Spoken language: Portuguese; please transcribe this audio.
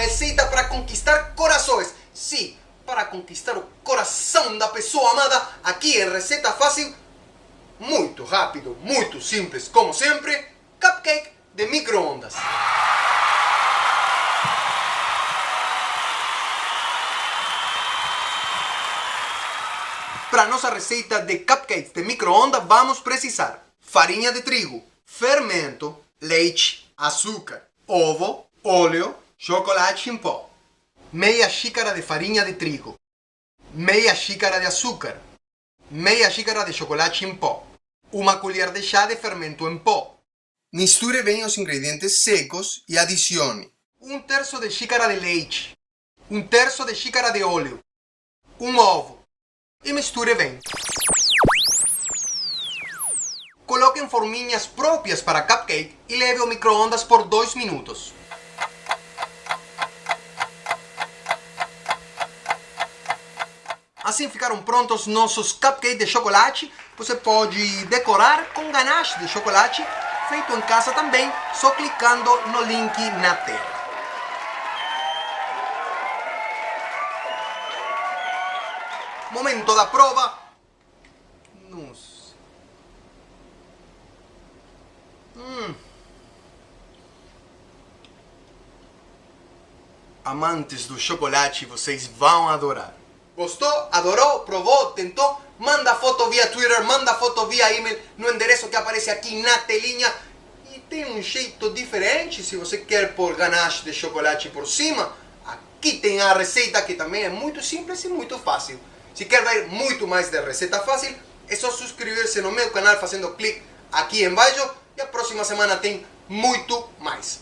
receita para conquistar corações. Sim, para conquistar o coração da pessoa amada, aqui em Receita Fácil, muito rápido, muito simples, como sempre, cupcake de microondas. Para nossa receita de cupcakes de microondas, vamos precisar farinha de trigo, fermento, leite, açúcar, ovo, óleo, chocolate em pó, meia xícara de farinha de trigo, meia xícara de açúcar, meia xícara de chocolate em pó, uma colher de chá de fermento em pó. Misture bem os ingredientes secos e adicione 1/3 de xícara de leite, 1/3 de xícara de óleo, um ovo e misture bem. Coloque em forminhas próprias para cupcake e leve ao microondas por 2 minutos. Assim ficaram prontos nossos cupcakes de chocolate. Você pode decorar com ganache de chocolate, feito em casa também, só clicando no link na tela. Momento da prova. Nossa. Amantes do chocolate, vocês vão adorar. Gostou? Adorou? Provou? Tentou? Manda foto via Twitter, manda foto via e-mail no endereço que aparece aqui na telinha. E tem um jeito diferente, se você quer pôr ganache de chocolate por cima, aqui tem a receita que também é muito simples e muito fácil. Se quer ver muito mais de Receita Fácil, é só inscrever-se no meu canal fazendo clique aqui embaixo e a próxima semana tem muito mais.